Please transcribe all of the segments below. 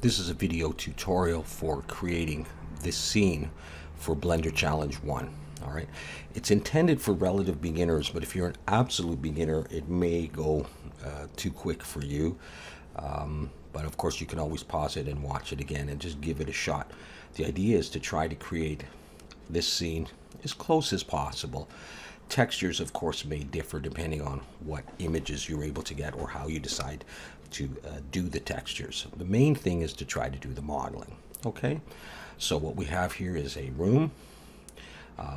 This is a video tutorial for creating this scene for Blender Challenge 1. All right, it's intended for relative beginners, but if you're an absolute beginner, it may go too quick for you. But of course, you can always pause it and watch it again and just give it a shot. The idea is to try to create this scene as close as possible. Textures, of course, may differ depending on what images you're able to get or how you decide to do the textures. The main thing is to try to do the modeling. Okay, so what we have here is a room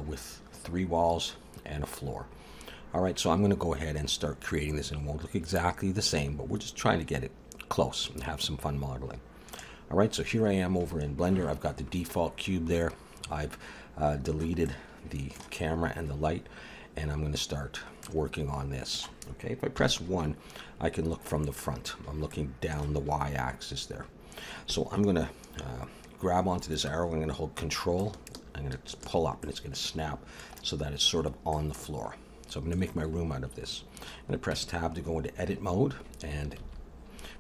with 3 walls and a floor. All right, so I'm going to go ahead and start creating this, and it won't look exactly the same, but we're just trying to get it close and have some fun modeling. All right, so here I am over in Blender. I've got the default cube there. I've deleted the camera and the light, and I'm going to start working on this. Okay, if I press 1, I can look from the front. I'm looking down the y-axis there. So I'm going to grab onto this arrow. I'm going to hold Control. I'm going to pull up, and it's going to snap so that it's sort of on the floor. So I'm going to make my room out of this. I'm going to press Tab to go into Edit mode and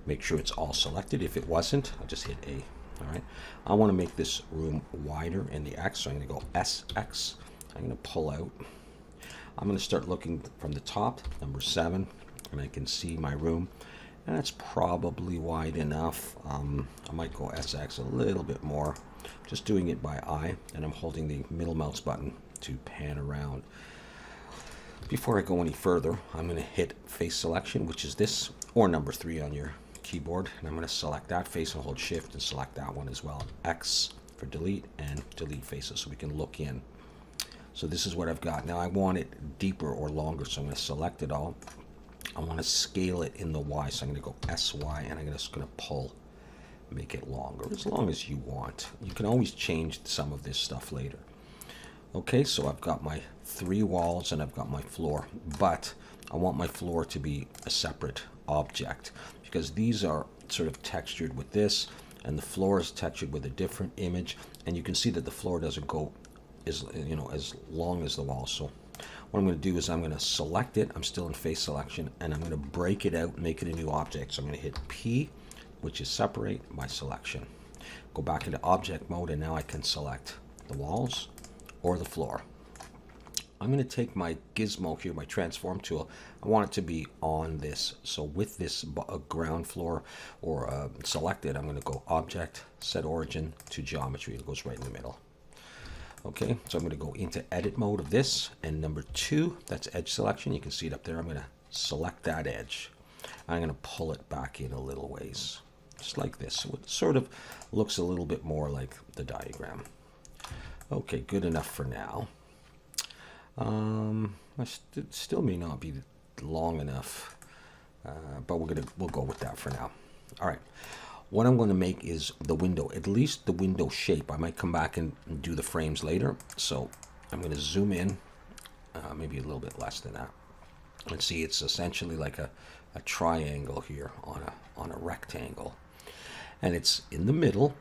make sure it's all selected. If it wasn't, I'll just hit A. All right. I want to make this room wider in the X, so I'm going to go SX. I'm going to pull out. I'm going to start looking from the top, number 7, and I can see my room, and that's probably wide enough. I might go SX a little bit more, just doing it by eye, and I'm holding the middle mouse button to pan around. Before I go any further, I'm going to hit face selection, which is this, or number 3 on your keyboard, and I'm going to select that face and hold Shift and select that one as well. X for delete, and delete faces so we can look in. So this is what I've got. Now I want it deeper or longer, so I'm going to select it all. I want to scale it in the Y, so I'm going to go SY, and I'm just going to pull, make it longer, as long as you want. You can always change some of this stuff later. Okay, so I've got my 3 walls and I've got my floor, but I want my floor to be a separate object because these are sort of textured with this, and the floor is textured with a different image, and you can see that the floor doesn't go as long as the wall. So what I'm going to do is I'm going to select it. I'm still in face selection, and I'm going to break it out and make it a new object. So I'm going to hit P, which is separate by selection. Go back into object mode, and now I can select the walls or the floor. I'm going to take my gizmo here, my transform tool. I want it to be on this. So with this ground floor or selected, I'm going to go object, set origin to geometry. It goes right in the middle. Okay, so I'm going to go into edit mode of this, and number 2, that's edge selection. You can see it up there. I'm going to select that edge. I'm going to pull it back in a little ways, just like this. So it sort of looks a little bit more like the diagram. Okay, good enough for now. It still may not be long enough, but we'll go with that for now. All right. What I'm going to make is the window, at least the window shape. I might come back and do the frames later. So I'm going to zoom in, maybe a little bit less than that. And see, it's essentially like a triangle here on a rectangle. And it's in the middle,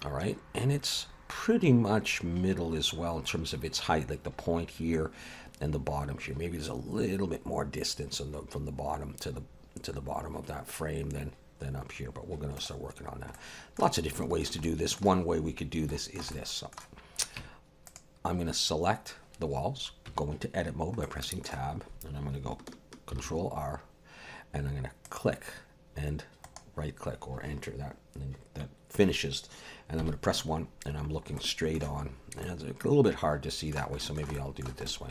all right? And it's pretty much middle as well in terms of its height, like the point here and the bottom here. Maybe there's a little bit more distance from the bottom to the bottom of that frame than up here, but we're going to start working on that. Lots of different ways to do this. One way we could do this is this. So I'm going to select the walls, go into edit mode by pressing tab, and I'm going to go Control R, and I'm going to click and right click or enter that, and that finishes. And I'm going to press 1, and I'm looking straight on. And it's a little bit hard to see that way, so maybe I'll do it this way.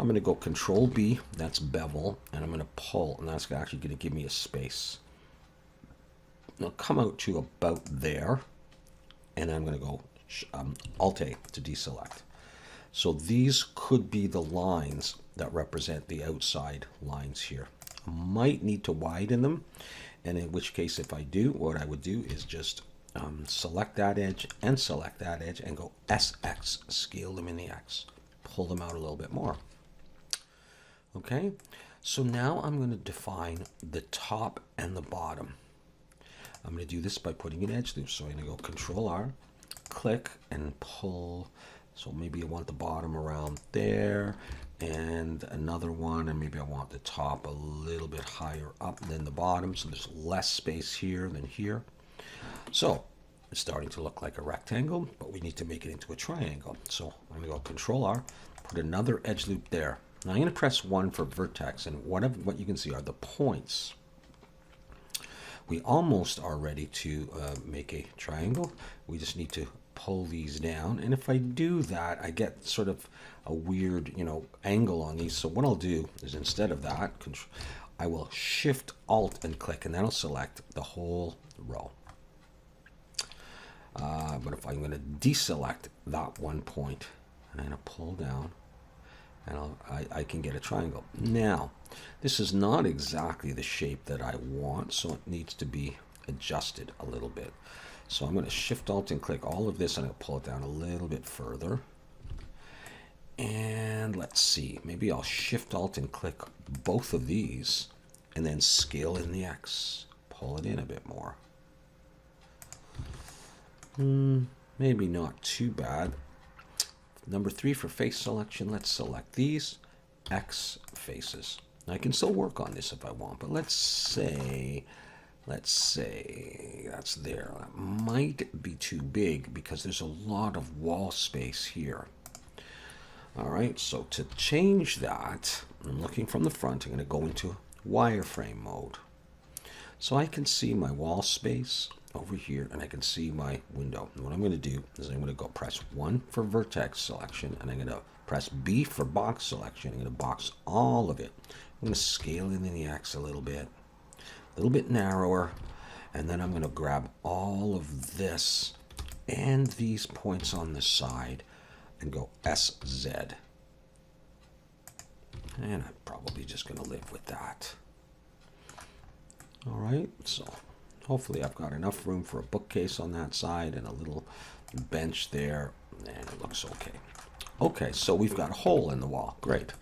I'm going to go Control B, that's bevel, and I'm going to pull, and that's actually going to give me a space. I'll come out to about there, and I'm going to go Alt-A to deselect. So these could be the lines that represent the outside lines here. I might need to widen them, and in which case, if I do, what I would do is just select that edge and select that edge and go SX, scale them in the X, pull them out a little bit more. Okay, so now I'm going to define the top and the bottom. I'm going to do this by putting an edge through. So I'm going to go Control R, click, and pull. So maybe I want the bottom around there, and another one, and maybe I want the top a little bit higher up than the bottom, so there's less space here than here. So it's starting to look like a rectangle, but we need to make it into a triangle. So I'm going to go Control R, put another edge loop there. Now I'm going to press 1 for vertex, and what you can see are the points. We almost are ready to make a triangle. We just need to pull these down, and if I do that, I get sort of a weird, angle on these. So what I'll do is, instead of that, I will Shift Alt and click, and that'll select the whole row. But if I'm going to deselect that one point, and I'm going to pull down, and I can get a triangle. Now, this is not exactly the shape that I want, so it needs to be adjusted a little bit. So I'm going to Shift Alt and click all of this, and I'll pull it down a little bit further. And let's see, maybe I'll Shift Alt and click both of these, and then scale in the X. Pull it in a bit more. Maybe not too bad. Number 3 for face selection, let's select these X faces. Now I can still work on this if I want, but let's say that's there. That might be too big because there's a lot of wall space here. All right, so to change that, I'm looking from the front. I'm going to go into wireframe mode. So I can see my wall space over here, and I can see my window. And what I'm going to do is I'm going to go press 1 for vertex selection, and I'm going to press B for box selection. I'm going to box all of it. I'm going to scale in the X a little bit narrower, and then I'm going to grab all of this and these points on the side and go SZ. And I'm probably just going to live with that. All right, so hopefully I've got enough room for a bookcase on that side and a little bench there, and it looks okay. Okay, so we've got a hole in the wall. Great.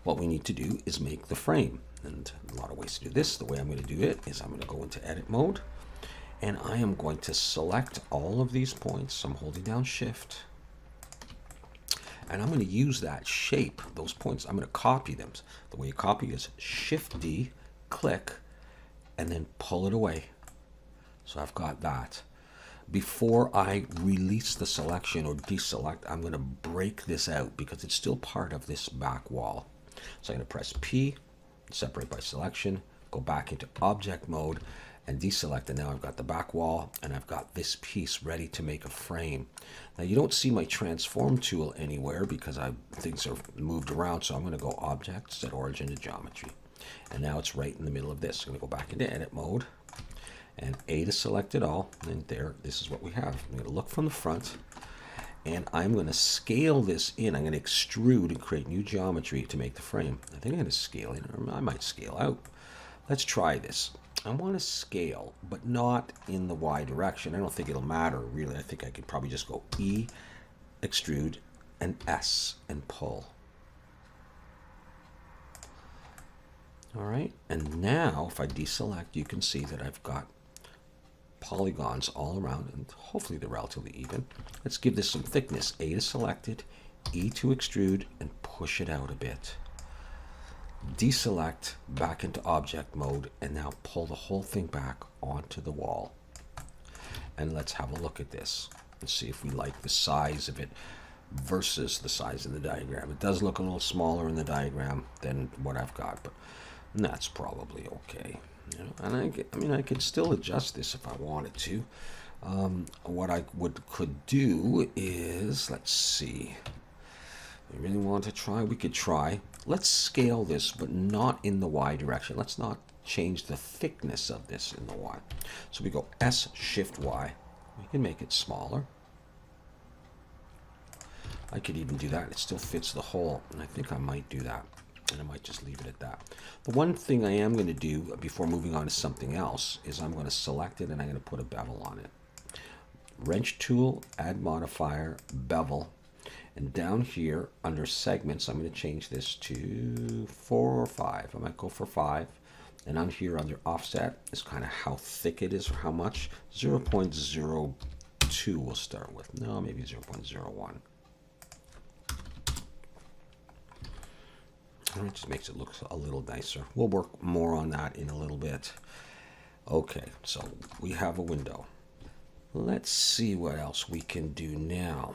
What we need to do is make the frame, and a lot of ways to do this. The way I'm going to do it is I'm going to go into edit mode, and I am going to select all of these points. I'm holding down Shift, and I'm going to use that shape, those points. I'm going to copy them. The way you copy is Shift D, click, and then pull it away. So I've got that. Before I release the selection or deselect, I'm going to break this out because it's still part of this back wall. So I'm going to press P, separate by selection, go back into object mode, and deselect, and now I've got the back wall, and I've got this piece ready to make a frame. Now you don't see my transform tool anywhere because things are moved around, so I'm going to go Object, Set Origin to Geometry. And now it's right in the middle of this. I'm going to go back into edit mode, and A to select it all, and there, this is what we have. I'm going to look from the front, and I'm going to scale this in. I'm going to extrude and create new geometry to make the frame. I think I'm going to scale in, or I might scale out. Let's try this. I want to scale, but not in the Y direction. I don't think it'll matter, really. I think I could probably just go E, extrude, and S, and pull. All right, and now if I deselect, you can see that I've got polygons all around, and hopefully they're relatively even. Let's give this some thickness. A to select it, E to extrude, and push it out a bit. Deselect, back into object mode, and now pull the whole thing back onto the wall. And let's have a look at this and see if we like the size of it versus the size of the diagram. It does look a little smaller in the diagram than what I've got, but that's probably okay. And I could still adjust this if I wanted to. What I could do is, let's see. We really want to try? We could try. Let's scale this, but not in the Y direction. Let's not change the thickness of this in the Y. So we go S, Shift, Y. We can make it smaller. I could even do that. It still fits the hole, and I think I might do that. And I might just leave it at that. The one thing I am going to do before moving on to something else is I'm going to select it, and I'm going to put a bevel on it. Wrench tool, add modifier, bevel. And down here under segments, I'm going to change this to 4 or 5. I might go for 5. And on here under offset is kind of how thick it is or how much. 0.02 we'll start with. No, maybe 0.01. And it just makes it look a little nicer. We'll work more on that in a little bit. Okay, so we have a window. Let's see what else we can do now.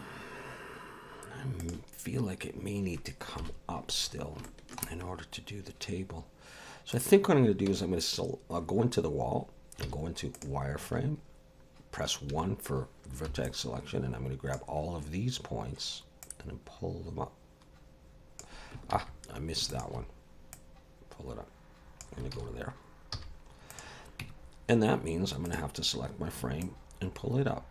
I feel like it may need to come up still in order to do the table. So I think what I'm going to do is I'm going to go into the wall and go into wireframe, press 1 for vertex selection, and I'm going to grab all of these points and then pull them up. Ah, I missed that one. Pull it up. I'm going to go to there. And that means I'm going to have to select my frame and pull it up.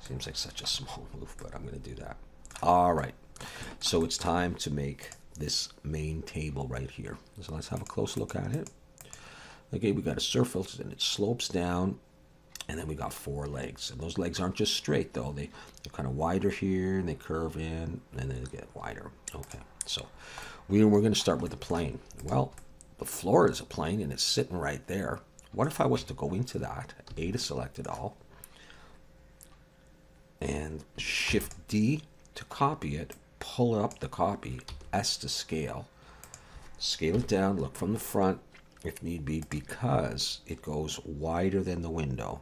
Seems like such a small move, but I'm going to do that. All right. So it's time to make this main table right here. So let's have a close look at it. Okay, we got a surface and it slopes down, and then we got 4 legs. And those legs aren't just straight though. They're kind of wider here, and they curve in, and then they get wider. Okay, so we're going to start with the plane. Well, the floor is a plane, and it's sitting right there. What if I was to go into that, A to select it all, and Shift D to copy it, pull up the copy, S to scale it down, look from the front if need be, because it goes wider than the window,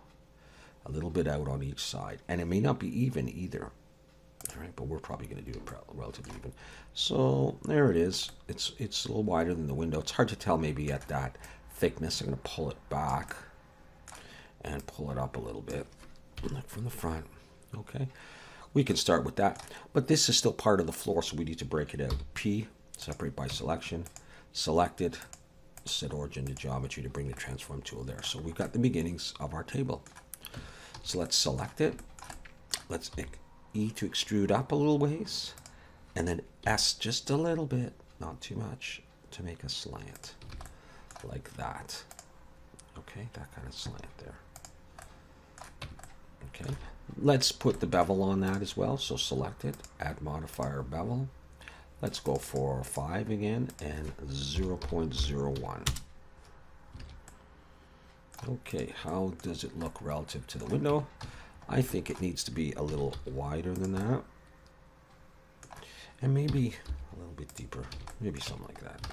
a little bit out on each side, and it may not be even either. All right, but we're probably going to do it relatively even. So there it is. It's a little wider than the window. It's hard to tell maybe at that thickness. I'm going to pull it back and pull it up a little bit. Look from the front. Okay, we can start with that, but this is still part of the floor, so we need to break it out. P, separate by selection, select it, set origin to geometry to bring the transform tool there. So we've got the beginnings of our table. So let's select it. Let's E to extrude up a little ways, and then S just a little bit, not too much, to make a slant like that. Okay, that kind of slant there. Okay, let's put the bevel on that as well. So select it, add modifier bevel. Let's go for 5 again and 0.01. Okay, how does it look relative to the window? I think it needs to be a little wider than that. And maybe a little bit deeper, maybe something like that.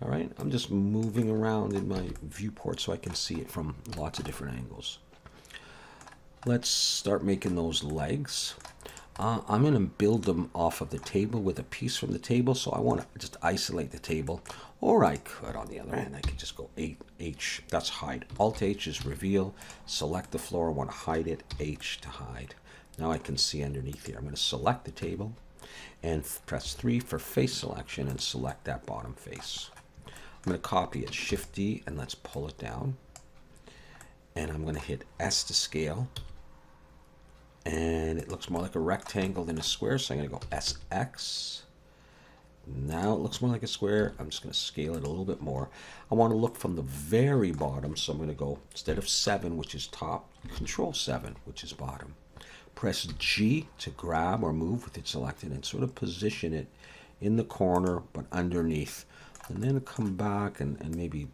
All right, I'm just moving around in my viewport so I can see it from lots of different angles. Let's start making those legs. I'm going to build them off of the table with a piece from the table, so I want to just isolate the table. Or I could, on the other hand, I could just go H, that's hide. Alt H is reveal. Select the floor, I want to hide it, H to hide. Now I can see underneath here. I'm going to select the table and press 3 for face selection and select that bottom face. I'm going to copy it, Shift D, and let's pull it down. And I'm going to hit S to scale. And it looks more like a rectangle than a square, so I'm going to go SX. Now it looks more like a square. I'm just going to scale it a little bit more. I want to look from the very bottom, so I'm going to go, instead of 7, which is top, Control 7, which is bottom. Press G to grab or move with it selected and sort of position it in the corner, but underneath. And then come back and maybe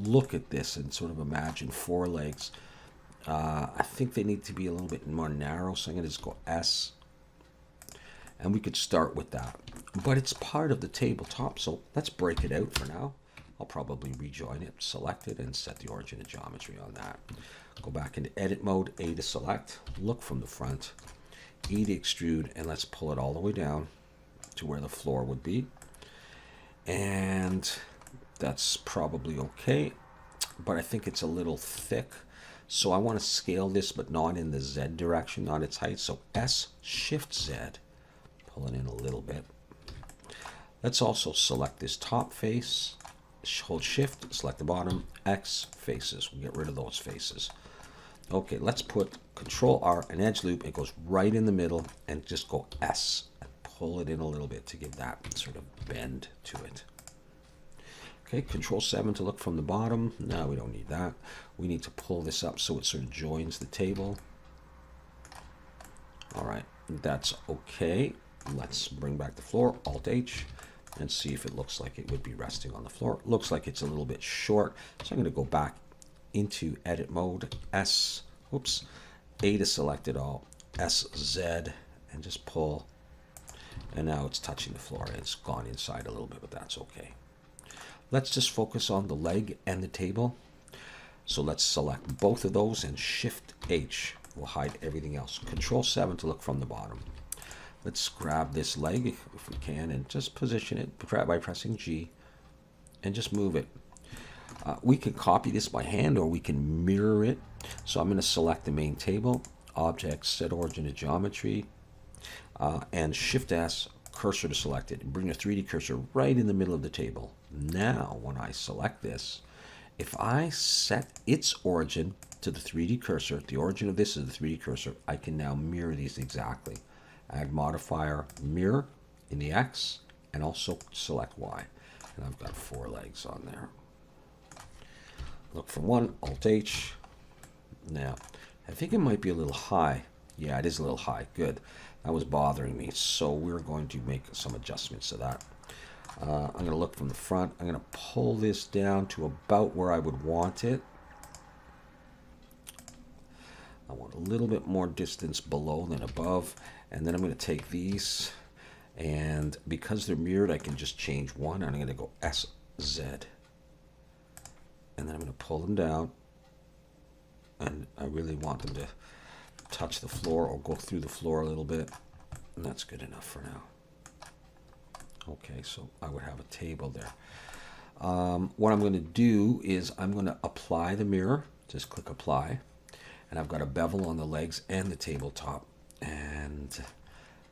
look at this and sort of imagine 4 legs. I think they need to be a little bit more narrow, so I'm going to just go S. And we could start with that. But it's part of the tabletop, so let's break it out for now. I'll probably rejoin it, select it, and set the origin of geometry on that. Go back into edit mode, A to select, look from the front, E to extrude, and let's pull it all the way down to where the floor would be. And that's probably okay, but I think it's a little thick. So I want to scale this, but not in the Z direction, not its height. So S, Shift Z, pull it in a little bit. Let's also select this top face, hold Shift, select the bottom, X faces. We'll get rid of those faces. Okay, let's put Control R, an edge loop. It goes right in the middle, and just go S and pull it in a little bit to give that sort of bend to it. Okay, Control 7 to look from the bottom. No, we don't need that. We need to pull this up so it sort of joins the table. All right, that's okay. Let's bring back the floor, Alt H, and see if it looks like it would be resting on the floor. Looks like it's a little bit short, so I'm going to go back into edit mode, S, oops, A to select it all, S, Z, and just pull. And now it's touching the floor. It's gone inside a little bit, but that's okay. Let's just focus on the leg and the table. So let's select both of those, and Shift H will hide everything else. Control 7 to look from the bottom. Let's grab this leg if we can and just position it by pressing G and just move it. We can copy this by hand or we can mirror it. So I'm going to select the main table, Object, Set Origin to Geometry, and Shift S, cursor to select it. Bring the 3D cursor right in the middle of the table. Now, when I select this, if I set its origin to the 3D cursor, the origin of this is the 3D cursor, I can now mirror these exactly. Add modifier, mirror in the X, and also select Y. And I've got 4 legs on there. Look for one, Alt-H. Now, I think it might be a little high. Yeah, it is a little high. Good. That was bothering me. So we're going to make some adjustments to that. I'm going to look from the front. I'm going to pull this down to about where I would want it. I want a little bit more distance below than above. And then I'm going to take these, and because they're mirrored, I can just change one. And I'm going to go SZ. And then I'm going to pull them down. And I really want them to touch the floor or go through the floor a little bit. And that's good enough for now. Okay, so I would have a table there. What I'm going to do is I'm going to apply the mirror. Just click Apply. And I've got a bevel on the legs and the tabletop. And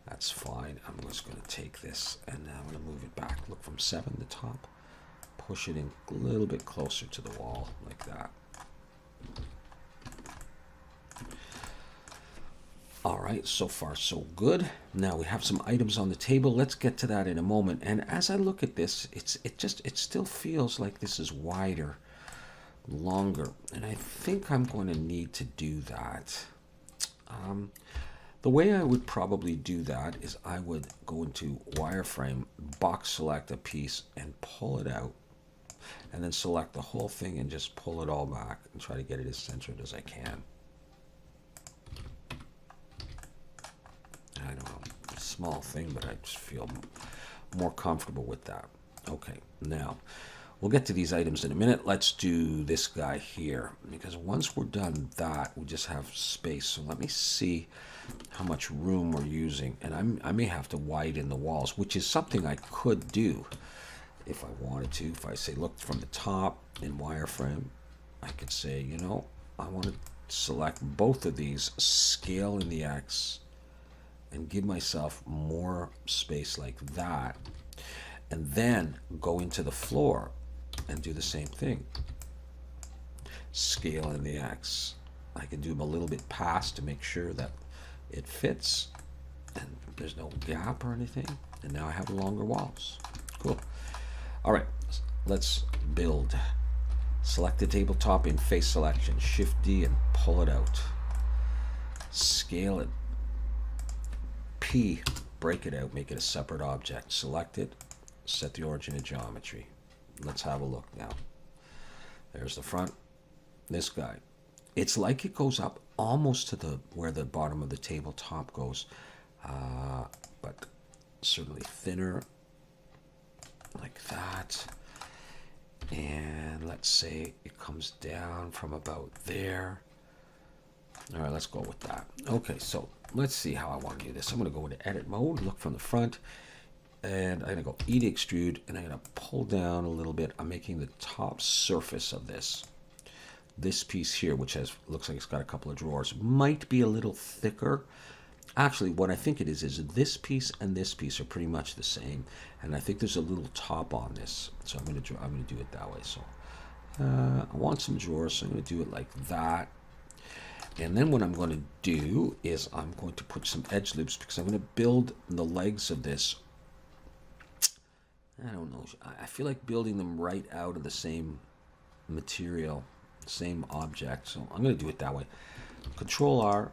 that's fine. I'm just going to take this and now I'm going to move it back. Look from 7 to top. Push it in a little bit closer to the wall like that. All right, so far so good. Now we have some items on the table. Let's get to that in a moment. And as I look at this, it still feels like this is wider, longer, and I think I'm going to need to do that. The way I would probably do that is I would go into wireframe, box select a piece and pull it out, and then select the whole thing and just pull it all back and try to get it as centered as I can. I know, a small thing, but I just feel more comfortable with that. Okay, now we'll get to these items in a minute. Let's do this guy here, because once we're done that, we just have space. So let me see how much room we're using. And I may have to widen the walls, which is something I could do if I wanted to. If I say, look from the top in wireframe, I could say, you know, I want to select both of these, scale in the X, and give myself more space like that. And then go into the floor and do the same thing. Scale in the X. I can do them a little bit past to make sure that it fits and there's no gap or anything. And now I have longer walls. Cool. All right, let's build. Select the tabletop in face selection. Shift D and pull it out. Scale it. P, break it out, make it a separate object. Select it. Set the origin of geometry. Let's have a look now. There's the front. This guy. It's like it goes up almost to the where the bottom of the tabletop goes, but certainly thinner, like that. And let's say it comes down from about there. All right, let's go with that. Okay, so let's see how I want to do this. I'm going to go into edit mode, look from the front. And I'm going to go E to extrude, and I'm going to pull down a little bit. I'm making the top surface of this piece here, which looks like it's got a couple of drawers, might be a little thicker. Actually, what I think it is this piece and this piece are pretty much the same, and I think there's a little top on this. So I'm going to do it that way. So I want some drawers, so I'm going to do it like that. And then what I'm going to do is I'm going to put some edge loops, because I'm going to build the legs of this. I don't know. I feel like building them right out of the same material, same object. So I'm going to do it that way. Control R,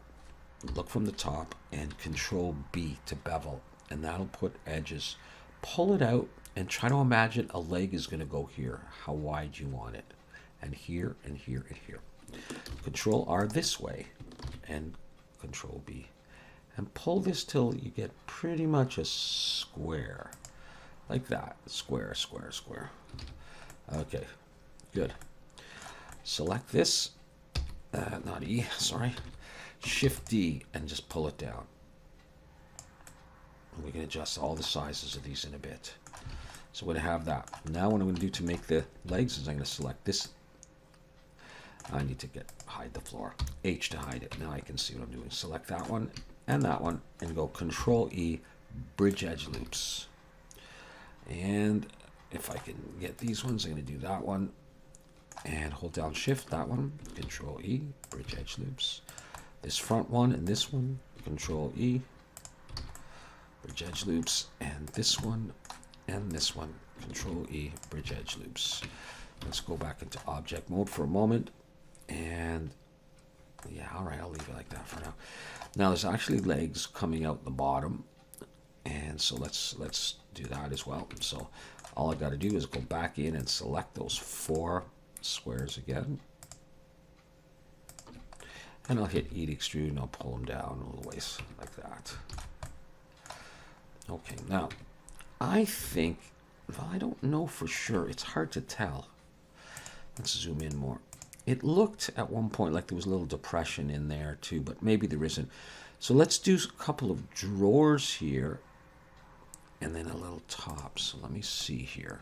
look from the top, and Control B to bevel. And that'll put edges. Pull it out and try to imagine a leg is going to go here. How wide you want it. And here, and here, and here. Control R this way, and Control B. And pull this till you get pretty much a square. Like that. Square, square, square. Okay, good. select this, not E, sorry, Shift D, and just pull it down. And we can adjust all the sizes of these in a bit. So we're going to have that. Now what I'm going to do to make the legs is I'm going to select this. I need to hide the floor. H to hide it. Now I can see what I'm doing. Select that one, and go Control E, bridge edge loops. And if I can get these ones, I'm going to do that one. And hold down Shift, that one. Control E, bridge edge loops. This front one and this one, Control E, bridge edge loops. And this one and this one, Control E, bridge edge loops. Let's go back into object mode for a moment. And yeah, all right, I'll leave it like that for now. Now there's actually legs coming out the bottom, and so let's do that as well. So all I got to do is go back in and select those 4 squares again, and I'll hit E to extrude, and I'll pull them down all the ways like that. Okay, now I think, well, I don't know for sure. It's hard to tell. Let's zoom in more. It looked at one point like there was a little depression in there too, but maybe there isn't. So let's do a couple of drawers here and then a little top. So let me see here.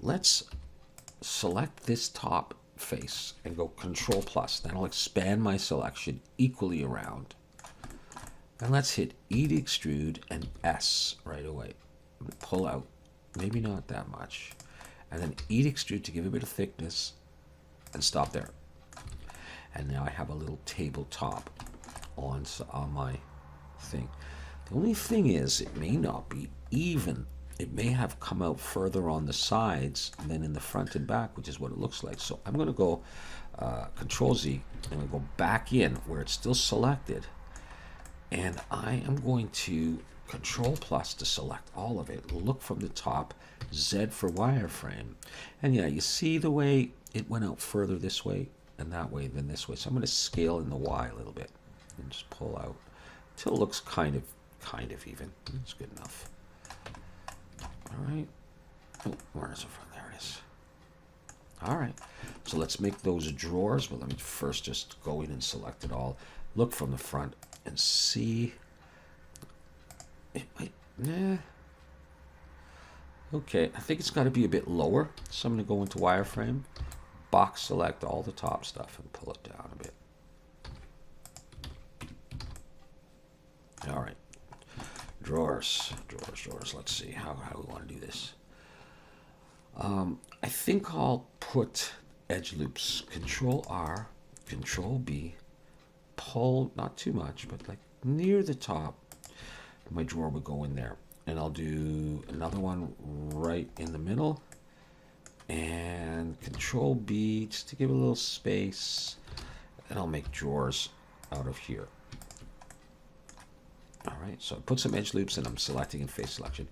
Let's select this top face and go Control plus. That'll expand my selection equally around. And let's hit E to extrude and S right away. Pull out, maybe not that much. And then E to extrude to give a bit of thickness. And stop there. And now I have a little tabletop on my thing. The only thing is, it may not be even. It may have come out further on the sides than in the front and back, which is what it looks like. So I'm going to go Control Z, and I'm going to go back in where it's still selected. And I am going to Control plus to select all of it. Look from the top, Z for wireframe. And yeah, you see the way it went out further this way and that way than this way. So I'm going to scale in the Y a little bit and just pull out till it looks kind of even. It's good enough. All right. Oh, where is it from? There it is. All right. So let's make those drawers. But let me first just go in and select it all. Look from the front and see. It might, nah. Okay, I think it's got to be a bit lower. So I'm going to go into wireframe, box select all the top stuff and pull it down a bit. All right, drawers. Let's see how we want to do this. I think I'll put edge loops. Control R, Control B, pull, not too much, but like near the top. My drawer would go in there. And I'll do another one right in the middle. And Control B just to give a little space. And I'll make drawers out of here. All right, so I put some edge loops and I'm selecting in face selection.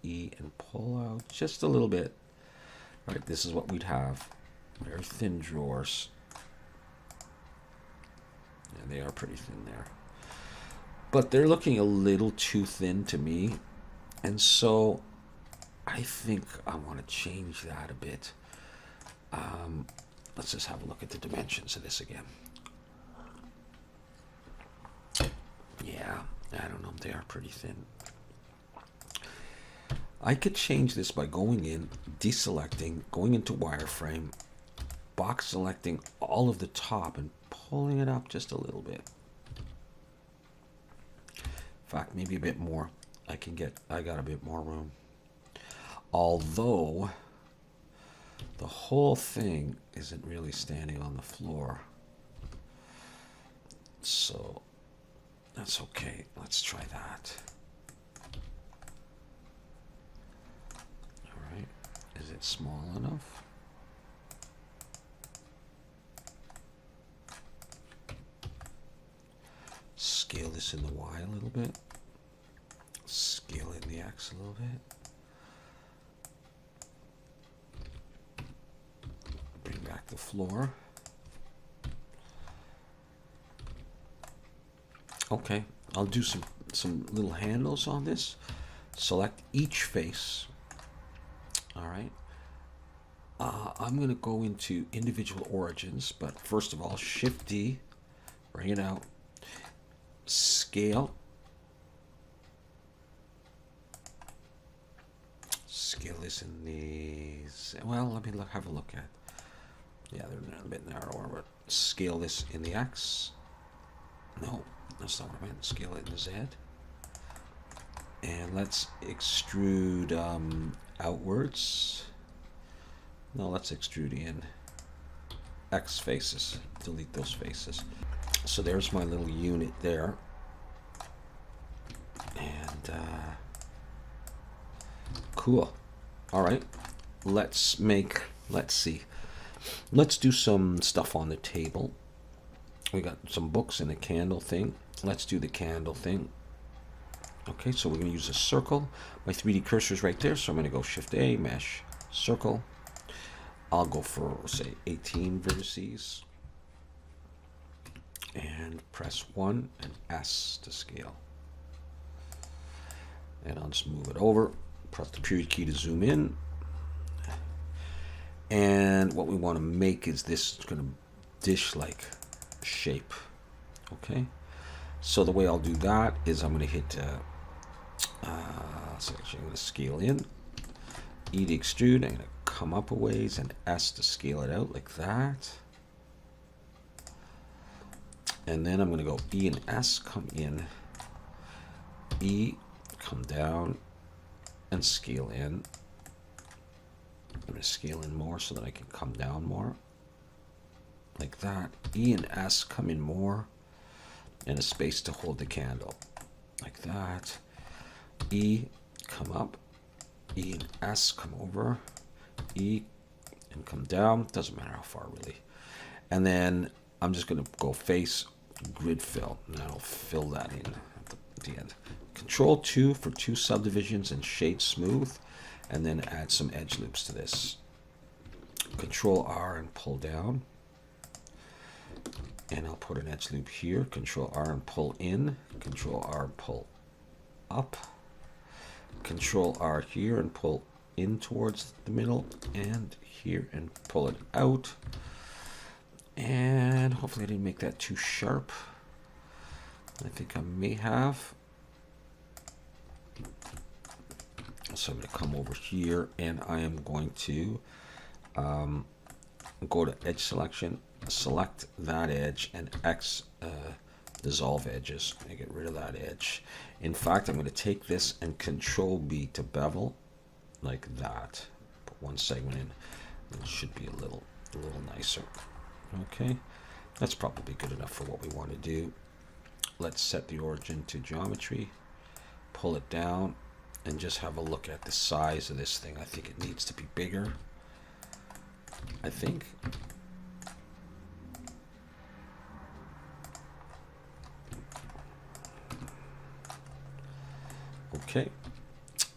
E and pull out just a little bit. All right, this is what we'd have. Very thin drawers. And they are pretty thin there. But they're looking a little too thin to me. And so I think I want to change that a bit. Let's just have a look at the dimensions of this again. Yeah, I don't know. They are pretty thin. I could change this by going in, deselecting, going into wireframe, box selecting all of the top and pulling it up just a little bit. In fact, maybe a bit more. I got a bit more room. Although the whole thing isn't really standing on the floor. So that's okay. Let's try that. All right. Is it small enough? Scale this in the Y a little bit. Scale in the X a little bit. Bring back the floor. Okay, I'll do some little handles on this. Select each face. All right. I'm going to go into individual origins, but first of all, Shift D, bring it out, scale, this in these. Well, let me have a look at. Yeah, they're a bit narrower, but scale this in the X. No, that's not what I meant. Scale it in the Z. And let's extrude outwards. No, let's extrude in X faces. Delete those faces. So there's my little unit there. And cool. All right. Let's see. Let's do some stuff on the table. We got some books and a candle thing. Let's do the candle thing. Okay, so we're going to use a circle. My 3D cursor is right there, so I'm going to go Shift A, Mesh, Circle. I'll go for, say, 18 vertices. And press 1 and S to scale. And I'll just move it over. Press the period key to zoom in. And what we want to make is this kind of dish-like shape. Okay? So the way I'll do that is I'm going to hit, so actually I'm going to scale in. E to extrude, I'm going to come up a ways, and S to scale it out like that. And then I'm going to go E and S, come in. E, come down, and scale in. I'm going to scale in more so that I can come down more. Like that. E and S, come in more. And a space to hold the candle. Like that. E, come up. E and S, come over. E, and come down. Doesn't matter how far, really. And then I'm just going to go face grid fill. And that'll fill that in at the end. Control 2 for 2 subdivisions and shade smooth. And then add some edge loops to this. Control R and pull down. And I'll put an edge loop here. Control R and pull in. Control R and pull up. Control R here and pull in towards the middle. And here and pull it out. And hopefully I didn't make that too sharp. I think I may have. So I'm going to come over here and I am going to go to edge selection, select that edge, and X dissolve edges. I get rid of that edge. In fact, I'm going to take this and Control B to bevel like that. Put one segment in. It should be a little nicer. Okay, that's probably good enough for what we want to do. Let's set the origin to geometry, pull it down, and just have a look at the size of this thing. I think it needs to be bigger. I think. Okay.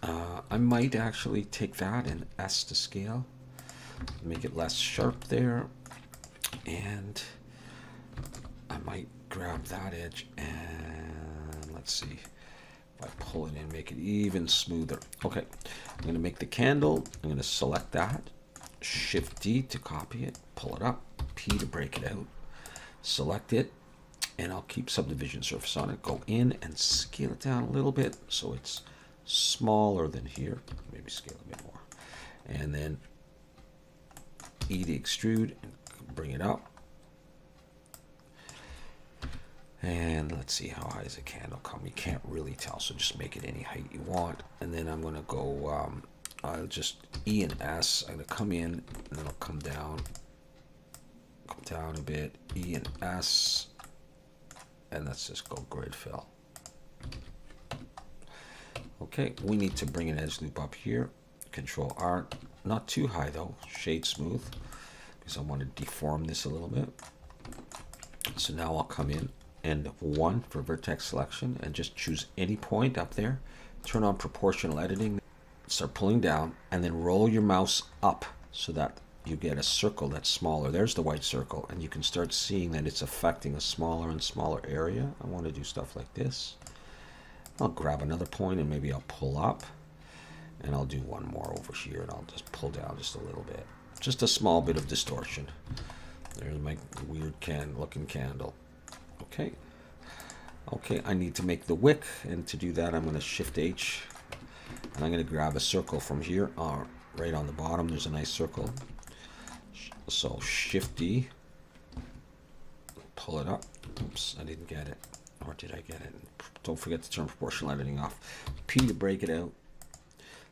I might actually take that and S to scale. Make it less sharp there. And I might grab that edge and let's see. I pull it in, make it even smoother. Okay, I'm going to make the candle. I'm going to select that. Shift D to copy it. Pull it up. P to break it out. Select it. And I'll keep subdivision surface on it. Go in and scale it down a little bit so it's smaller than here. Maybe scale a bit more. And then E to extrude and bring it up. And let's see, how high does a candle come? You can't really tell, so just make it any height you want. And then I'm going to go, I'll just E and S. I'm going to come in, and then I'll come down a bit, E and S, and let's just go grid fill. Okay, we need to bring an edge loop up here. Control R, not too high though, shade smooth, because I want to deform this a little bit. So now I'll come in and 1 for vertex selection and just choose any point up there. Turn on proportional editing, start pulling down, and then roll your mouse up so that you get a circle that's smaller. There's the white circle, and you can start seeing that it's affecting a smaller and smaller area. I want to do stuff like this. I'll grab another point and maybe I'll pull up, and I'll do one more over here and I'll just pull down just a little bit. Just a small bit of distortion. There's my weird looking candle. Okay. Okay, I need to make the wick, and to do that I'm going to Shift H, and I'm going to grab a circle from here. Right on the bottom there's a nice circle. So Shift D, pull it up. Oops, I didn't get it. Or did I get it? Don't forget to turn proportional editing off. P to break it out.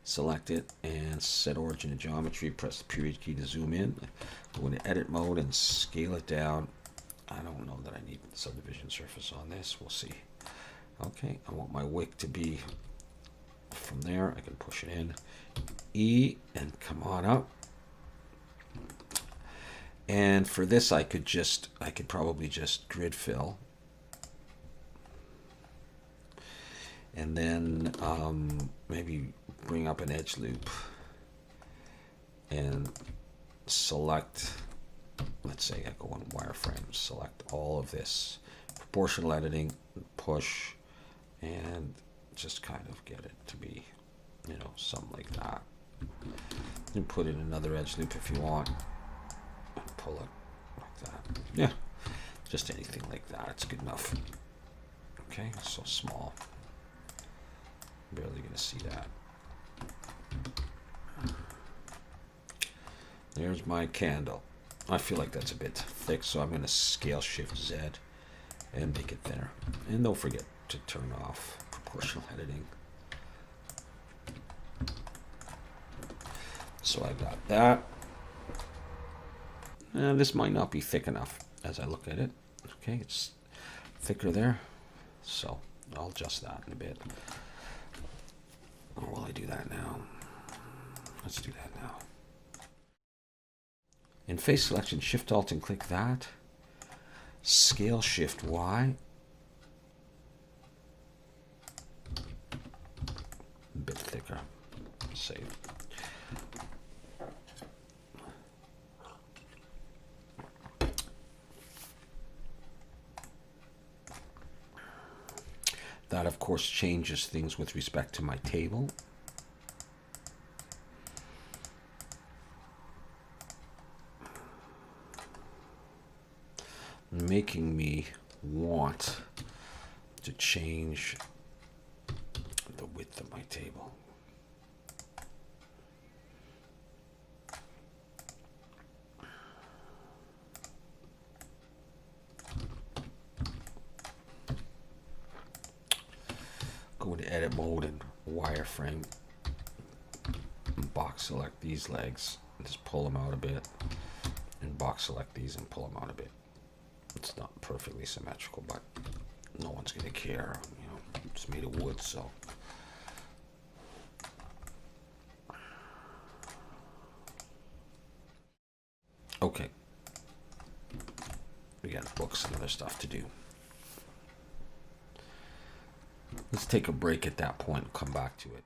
Select it and set origin and geometry. Press the period key to zoom in. Go into edit mode and scale it down. I don't know that I need subdivision surface on this. We'll see. Okay, I want my wick to be from there. I can push it in. E and come on up. And for this I could probably just grid fill. And then maybe bring up an edge loop and select, let's say I go on wireframe, select all of this, proportional editing, push, and just kind of get it to be, you know, something like that. And put in another edge loop if you want, and pull it like that. Yeah, just anything like that, it's good enough. Okay, so small. Barely gonna see that. There's my candle. I feel like that's a bit thick, so I'm gonna scale Shift Z and make it thinner. And don't forget to turn off proportional editing. So I got that. And this might not be thick enough as I look at it. Okay, it's thicker there. So I'll adjust that in a bit. Or will I do that now? Let's do that now. In face selection, Shift Alt and click that. Scale Shift Y. A bit thicker. Save. That, of course, changes things with respect to my table. Making me want to change the width of my table. Go into edit mode and wireframe. And box select these legs and just pull them out a bit. And box select these and pull them out a bit. It's not perfectly symmetrical, but no one's gonna care. You know, it's made of wood, so. Okay. We got books and other stuff to do. Let's take a break at that point and come back to it.